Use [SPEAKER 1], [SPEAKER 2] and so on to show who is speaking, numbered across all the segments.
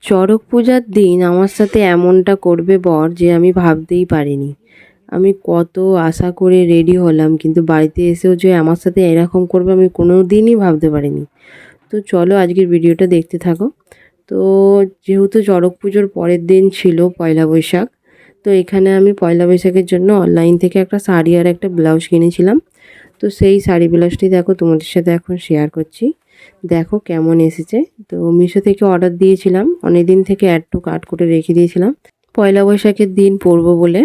[SPEAKER 1] চড়ক পূজার দিন আমার সাথে এমনটা করবে বর যে আমি ভাবতেই পারিনি। আমি কত আশা করে রেডি হলাম, কিন্তু বাড়িতে এসেও যে আমার সাথে এরকম করবে আমি কোনো দিনই ভাবতে পারিনি। তো চলো আজকের ভিডিওটা দেখতে থাকো। তো যেহেতু চড়ক পুজোর পরের দিন ছিল পয়লা বৈশাখ, তো এখানে আমি পয়লা বৈশাখের জন্য অনলাইন থেকে একটা শাড়ি আর একটা ব্লাউজ কিনেছিলাম। তো সেই শাড়ি ব্লাউজটি দেখো তোমাদের সাথে এখন শেয়ার করছি। দেখো কেমন এসেছে। তো মিশো থেকে অর্ডার দিয়েছিলাম, অনেক দিন থেকে অ্যাড টু কার্ট করে রেখে দিয়েছিলাম পয়লা বৈশাখের দিন পরবো বলে।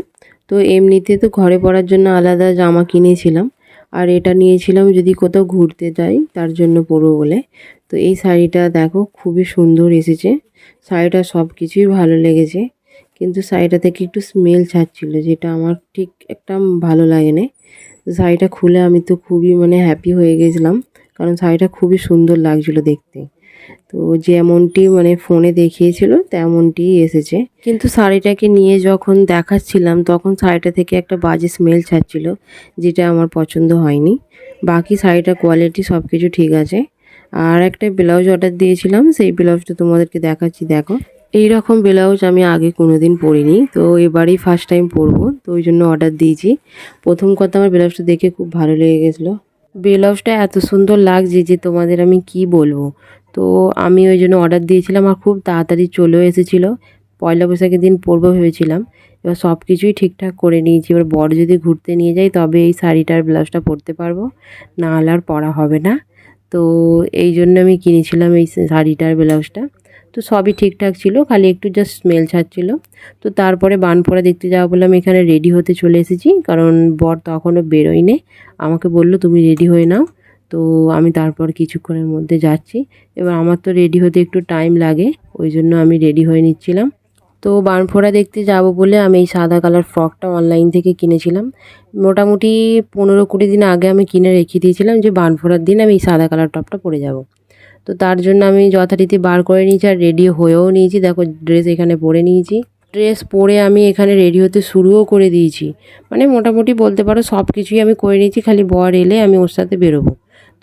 [SPEAKER 1] তো এমনিতে তো ঘরে পরার জন্য আলাদা জামা কিনেছিলাম, আর এটা নিয়েছিলাম যদি কোথাও ঘুরতে যাই তার জন্য পরবো বলে। তো এই শাড়িটা দেখো খুবই সুন্দর এসেছে। শাড়িটা সব কিছুই ভালো লেগেছে, কিন্তু শাড়িটা থেকে একটু স্মেল ছাড়ছিল, যেটা আমার ঠিক একটা ভালো লাগে না। শাড়িটা খুলে আমি তো খুবই হ্যাপি হয়ে গেছিলাম, কারণ শাড়িটা খুবই সুন্দর লাগছিল দেখতে। তো যেমনটি ফোনে দেখিয়েছিল তেমনটিই এসেছে, কিন্তু শাড়িটাকে নিয়ে যখন দেখাচ্ছিলাম তখন শাড়িটা থেকে একটা বাজে স্মেল ছাড়ছিল, যেটা আমার পছন্দ হয়নি। বাকি শাড়িটার কোয়ালিটি সব কিছু ঠিক আছে। আর একটা ব্লাউজ অর্ডার দিয়েছিলাম, সেই ব্লাউজটা তোমাদেরকে দেখাচ্ছি। দেখো এই রকম ব্লাউজ আমি আগে কোনোদিন পরিনি, তো এবারেই ফার্স্ট টাইম পরবো, তো ওই জন্য অর্ডার দিয়েছি। প্রথম কথা আমার ব্লাউজটা দেখে খুব ভালো লেগে গেছিলো। ব্লাউজটা এত সুন্দর লাগছে যে তোমাদের আমি কি বলবো। তো আমি ওই জন্য অর্ডার দিয়েছিলাম, আর খুব তাড়াতাড়ি চলেও এসেছিলো। পয়লা বৈশাখের দিন পরবো ভেবেছিলাম। এবার সব কিছুই ঠিকঠাক করে নিয়েছি। এবার বর যদি ঘুরতে নিয়ে যাই তবে এই শাড়িটার ব্লাউজটা পরতে পারবো, না হলে আর পরা হবে না। তো এই জন্য আমি কিনেছিলাম এই শাড়িটার ব্লাউজটা। তো সবই ঠিকঠাক ছিল, খালি একটু জাস্ট স্মেল ছাড়ছিল। তো তারপরে বানফোড়া দেখতে যাওয়া বলে আমি এখানে রেডি হতে চলে এসেছি, কারণ বর তখনও বেরোয়নি। আমাকে বলল তুমি রেডি হয়ে নাও। তো আমি তারপর কিছুক্ষণের মধ্যে যাচ্ছি। এবার আমার তো রেডি হতে একটু টাইম লাগে, ওই জন্য আমি রেডি হয়ে নিচ্ছিলাম। তো বানফোড়া দেখতে যাব বলে আমি এই সাদা কালার ফ্রকটা অনলাইন থেকে কিনেছিলাম। মোটামুটি 15-20 দিন আগে আমি কিনে রেখে দিয়েছিলাম যে বানফোড়ার দিন আমি এই সাদা কালার টপটা পরে যাব। তো তার জন্য আমি যথারীতি বার করে নিয়েছি আর রেডি হয়েও নিয়েছি। দেখো ড্রেস এখানে পরে নিয়েছি। ড্রেস পরে আমি এখানে রেডি হতে শুরুও করে দিয়েছি। মোটামুটি বলতে পারো সব কিছুই আমি করে নিয়েছি, খালি বর এলে আমি ওর সাথে বেরোবো।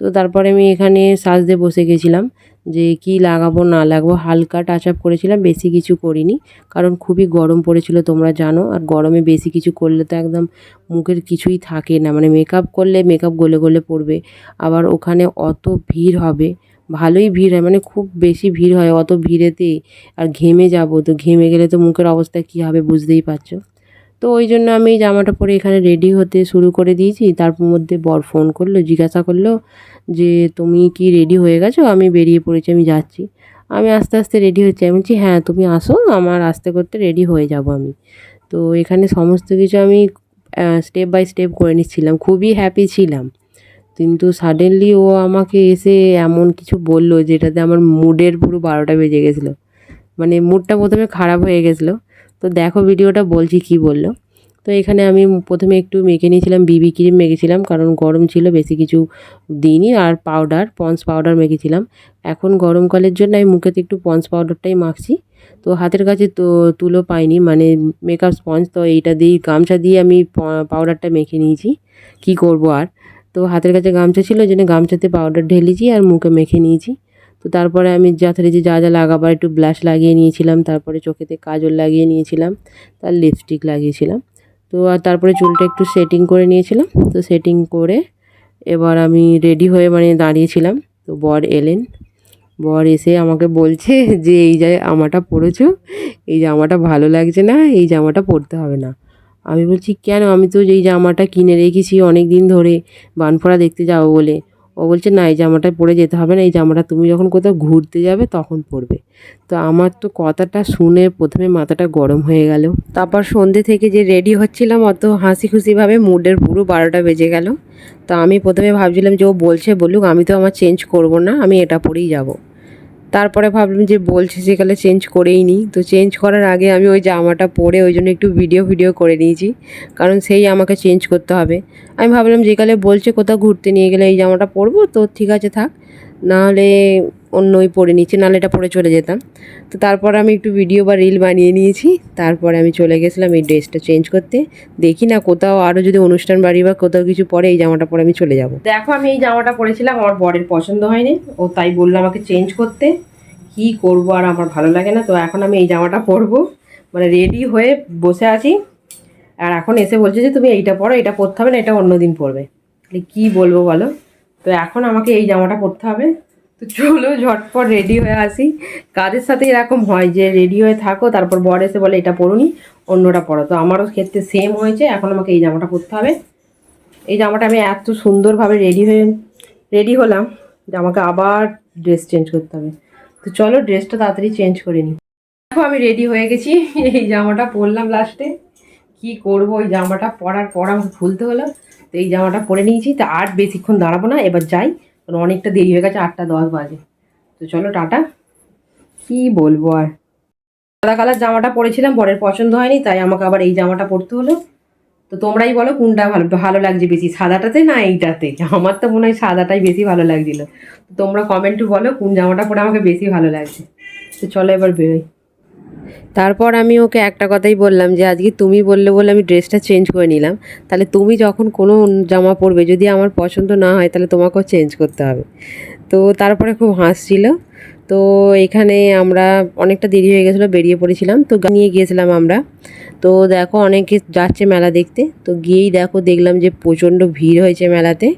[SPEAKER 1] তো তারপরে আমি এখানে সাজতে বসে গেছিলাম যে কি লাগাবো না লাগাবো। হালকা টাচ আপ করেছিলাম, বেশি কিছু করিনি, কারণ খুবই গরম পড়েছিল তোমরা জানো। আর গরমে বেশি কিছু করলে তো একদম মুখের কিছুই থাকে না, মেকআপ করলে মেকআপ গলে গলে পড়বে। আবার ওখানে অত ভিড় হবে, ভালোই ভিড় হয়, খুব বেশি ভিড় হয়। অত ভিড়েতে আর ঘেমে যাব, তো ঘেমে গেলে তো মুখের অবস্থা কী হবে বুঝতেই পারছো। তো ওই জন্য আমি জামাটা পরে এখানে রেডি হতে শুরু করে দিয়েছি। তারপর মধ্যে বর ফোন করলো, জিজ্ঞাসা করলো যে তুমি কি রেডি হয়ে গেছো, আমি বেরিয়ে পড়েছি, আমি যাচ্ছি। আমি আস্তে আস্তে রেডি হচ্ছি। আমি বলছি হ্যাঁ তুমি আসো, আমার আস্তে করতে রেডি হয়ে যাব আমি। তো এখানে সমস্ত কিছু আমি স্টেপ বাই স্টেপ করে নিচ্ছিলাম, খুবই হ্যাপি ছিলাম। কিন্তু সাডেনলি ও আমাকে এসে এমন কিছু বললো যেটাতে আমার মুডের পুরো 12টা বেজে গেছিলো। মুডটা প্রথমে খারাপ হয়ে গেছিলো। তো দেখো ভিডিওটা বলছি কি বললো। তো এখানে আমি প্রথমে একটু মেখে নিয়েছিলাম, বিবি ক্রিম মেখেছিলাম, কারণ গরম ছিল, বেশি কিছু দিইনি। আর পাউডার, পন্স পাউডার মেখেছিলাম। এখন গরমকালের জন্য আমি মুখেতে একটু পন্স পাউডারটাই মাখছি। তো হাতের কাছে তো তুলো পাইনি, মেকআপ স্পঞ্জ, তো এইটা দিয়েই গামছা দিয়ে আমি পাউডারটা মেখে নিয়েছি। কি করব আর। তো হাতের কাছে গামছা ছিল, ওই জন্য গামছাতে পাউডার ঢেলেছি আর মুখে মেখে নিয়েছি। তো তারপরে আমি যথারীতি যা যা লাগাবার একটু ব্লাশ লাগিয়ে নিয়েছিলাম, তারপরে চোখেতে কাজল লাগিয়ে নিয়েছিলাম, তার লিপস্টিক লাগিয়েছিলাম। তো আর তারপরে চুলটা একটু সেটিং করে নিয়েছিলাম। তো সেটিং করে এবার আমি রেডি হয়ে দাঁড়িয়েছিলাম। তো বর এলেন। বর এসে আমাকে বলছে যে এই জামাটা পরেছো, এই জামাটা ভালো লাগছে না, এই জামাটা পরতে হবে না। আমি বলছি কেন, আমি তো এই জামাটা কিনে রেখেছি অনেক দিন ধরে বানফোড়া দেখতে যাবো বলে। ও বলছে না, এই জামাটা পরে যেতে হবে না, এই জামাটা তুমি যখন কোথাও ঘুরতে যাবে তখন পরবে। তো আমার তো কথাটা শুনে প্রথমে মাথাটা গরম হয়ে গেল। তারপর সন্ধ্যে থেকে যে রেডি হচ্ছিলাম অত হাসি খুশিভাবে মুডের পুরো 12টা বেজে গেল। তো আমি প্রথমে ভাবছিলাম যে ও বলছে বলুক, আমি তো আমার চেঞ্জ করব না, আমি এটা পরেই যাব। তারপরে ভাবলাম যে বলছে সেকালে চেঞ্জ করেই নিই। তো চেঞ্জ করার আগে আমি ওই জামাটা পরে ওই জন্য একটু ভিডিও করে নিয়েছি, কারণ সেই আমাকে চেঞ্জ করতে হবে। আমি ভাবলাম যেকালে বলছে কোথাও ঘুরতে নিয়ে গেলে এই জামাটা পরবো, তো ঠিক আছে থাক, নাহলে অন্যই পরে নিচ্ছি, নাহলে এটা পরে চলে যেতাম। তো তারপর আমি একটু ভিডিও বা রিল বানিয়ে নিয়েছি। তারপরে আমি চলে গেছিলাম এই ড্রেসটা চেঞ্জ করতে। দেখি না কোথাও আরও যদি অনুষ্ঠান বাড়ি বা কোথাও কিছু পরে এই জামাটা পরে আমি চলে যাব। দেখো আমি এই জামাটা পরেছিলাম, আমার বরের পছন্দ হয়নি, ও তাই বললো আমাকে চেঞ্জ করতে। কি করব, আর আমার ভালো লাগে না। তো এখন আমি এই জামাটা পরবো, মানে রেডি হয়ে বসে আছি, আর এখন এসে বলছে যে তুমি এইটা পরো, এটা পরতে হবে না, এটা অন্য দিন পরবে। কি বলবো বলো। তো এখন আমাকে এই জামাটা পরতে হবে। তো চলো ঝটপট রেডি হয়ে আসি। কাদের সাথে এরকম হয় যে রেডি হয়ে থাকো, তারপর বর এসে বলে এটা পরুনি, অন্যটা পরো। তো আমারও ক্ষেত্রে সেম হয়েছে, এখন আমাকে এই জামাটা পরতে হবে। এই জামাটা আমি এত সুন্দরভাবে রেডি হলাম যে আমাকে আবার ড্রেস চেঞ্জ করতে হবে। তো চলো ড্রেসটা তাড়াতাড়ি চেঞ্জ করে নিই। দেখো আমি রেডি হয়ে গেছি, এই জামাটা পরলাম লাস্টে। কি করব, ওই জামাটা পরার পর আমাকে খুলতে হলো। তো এই জামাটা পরে নিয়েছি, তো আর বেশিক্ষণ দাঁড়াবো না, এবার যাই, কারণ অনেকটা দেরি হয়ে গেছে, 8টা 10 বাজে। তো চলো টাটা। কি বলবো আর, সাদা কালার জামাটা পরেছিলাম, বরের পছন্দ হয়নি, তাই আমাকে আবার এই জামাটা পরতে হলো। তো তোমরাই বলো কোনটা ভালো ভালো লাগছে বেশি, সাদাটাতে না এইটাতে? আমার তো মনে হয় সাদাটাই বেশি ভালো লাগছিল। তো তোমরা কমেন্টে বলো কোন জামাটা পরে আমাকে বেশি ভালো লাগছে। তো চলো এবার বেরোই। তারপর আমি ওকে একটা কথাই বললাম যে আজকে তুমি বললে বলে আমি ড্রেসটা চেঞ্জ করে নিলাম, তাহলে তুমি যখন কোনো জামা পরবে যদি আমার পছন্দ না হয় তাহলে তোমাকেও চেঞ্জ করতে হবে। তো তারপরে খুব হাসছিল। তো এখানে আমরা অনেকটা দেরি হয়ে গেছিলো, বেরিয়ে পড়েছিলাম, তো নিয়ে গিয়েছিলাম আমরা। তো দেখো অনেকে যাচ্ছে মেলা দেখতে, তো গিয়েই দেখলাম যে প্রচণ্ড ভিড় হয়েছে মেলাতে।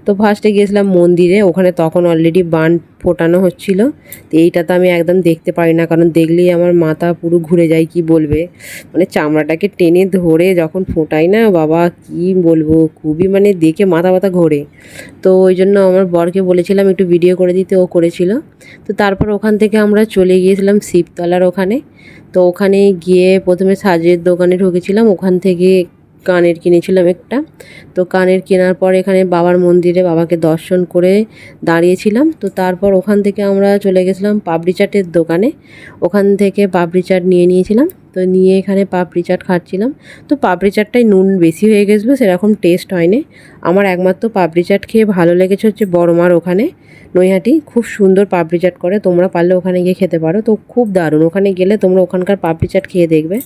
[SPEAKER 1] তো ফার্স্টে গিয়েছিলাম মন্দিরে, ওখানে তখন অলরেডি বান ফোটানো হচ্ছিল। তো এইটা তো আমি একদম দেখতে পারি না, কারণ দেখলেই আমার মাথা পুরো ঘুরে যায়। কি বলবে, মানে চামড়াটাকে টেনে ধরে যখন ফোটাই না বাবা, কি বলবো, খুবই মানে দেখে মাথা ব্যথা ঘোরে। তো ওই জন্য আমার বরকে বলেছিলাম একটু ভিডিও করে দিতে, ও করেছিল। তো তারপর ওখান থেকে আমরা চলে গিয়েছিলাম শিবতলার ওখানে। তো ওখানে গিয়ে প্রথমে সাজের দোকানে ঢুকেছিলাম, ওখান থেকে কানের কিনেছিলাম একটা। তো কানের কেনার পর এখানে বাবার মন্দিরে বাবাকে দর্শন করে দাঁড়িয়েছিলাম। তো তারপর ওখান থেকে আমরা চলে গেছিলাম পাপড়ি চাটের দোকানে, ওখান থেকে পাপড়ি চাট নিয়ে নিয়েছিলাম। তো নিয়ে এখানে পাপড়ি চাট খাচ্ছিলাম। তো পাপড়ি চাটটায় নুন বেশি হয়ে গেছিলো, সেরকম টেস্ট হয়নি। আমার একমাত্র পাপড়ি চাট খেয়ে ভালো লেগেছে হচ্ছে বড়মার ওখানে, নৈহাটি, খুব সুন্দর পাপড়ি চাট করে, তোমরা পারলে ওখানে গিয়ে খেতে পারো। তো খুব দারুণ, ওখানে গেলে তোমরা ওখানকার পাপড়ি চাট খেয়ে দেখবে।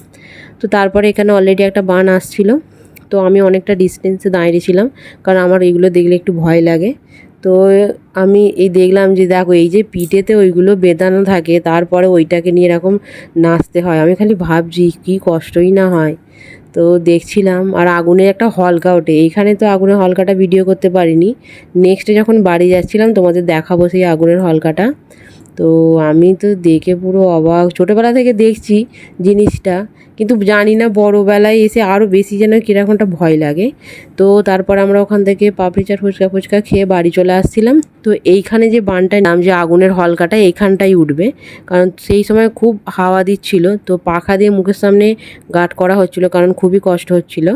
[SPEAKER 1] তো তারপরে এখানে অলরেডি একটা বান আসছিল, তো আমি অনেকটা ডিস্টেন্সে দাঁড়িয়েছিলাম, কারণ আমার এইগুলো দেখলে একটু ভয় লাগে। তো আমি এই দেখলাম যে দেখো এই যে পিঠেতে ওইগুলো বেঁধানো থাকে, তারপরে ওইটাকে নিয়ে এরকম নাচতে হয়। আমি খালি ভাবছি কী কষ্টই না হয়। তো দেখছিলাম, আর আগুনের একটা হলকা ওঠে এইখানে। তো আগুনের হলকাটা ভিডিও করতে পারিনি, নেক্সটে যখন বাড়ি যাচ্ছিলাম তোমাদের দেখাবো সেই আগুনের হলকাটা। তো আমি তো দেখে পুরো অবাক, ছোটোবেলা থেকে দেখছি জিনিসটা, কিন্তু জানি না বড়োবেলায় এসে আরও বেশি যেন কীরকমটা ভয় লাগে। তো তারপর আমরা ওখান থেকে পাপড়ি চাট ফুচকা ফুচকা খেয়ে বাড়ি চলে আসছিলাম। তো এইখানে যে বানটার নাম যে আগুনের হলকাটা, এইখানটাই উঠবে, কারণ সেই সময় খুব হাওয়া দিচ্ছিল, তো পাখা দিয়ে মুখের সামনে গার্ড করা হচ্ছিলো, কারণ খুবই কষ্ট হচ্ছিল।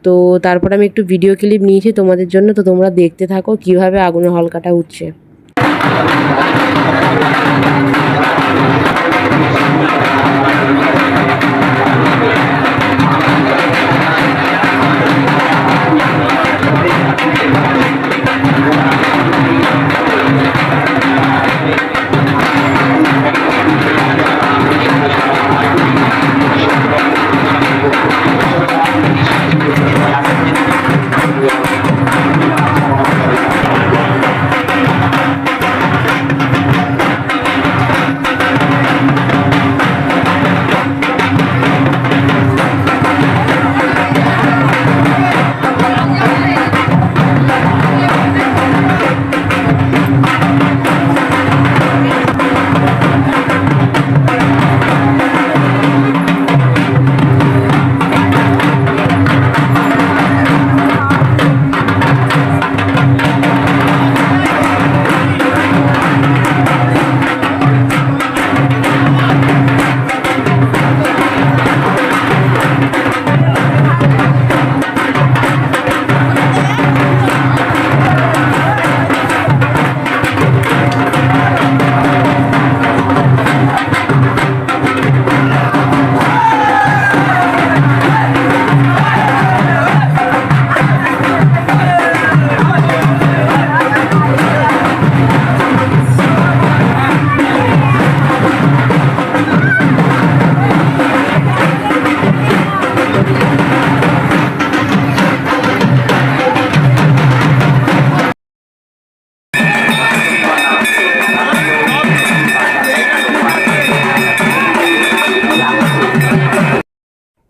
[SPEAKER 1] তো তারপর আমি একটু ভিডিও ক্লিপ নিয়েছি তোমাদের জন্য, তো তোমরা দেখতে থাকো কীভাবে আগুনের হলকাটা উঠছে।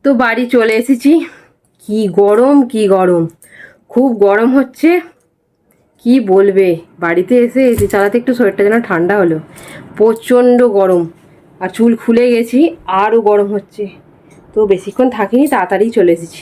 [SPEAKER 1] তো বাড়ি চলে এসেছি। কি গরম কি গরম, খুব গরম হচ্ছে, কি বলবে। বাড়িতে এসে এসি চালাতে একটু শরীরটা যেন ঠান্ডা হলো, প্রচণ্ড গরম। আর চুল খুলে গেছি, আরও গরম হচ্ছে। তো বেশিক্ষণ থাকিনি, তাড়াতাড়ি চলে এসেছি।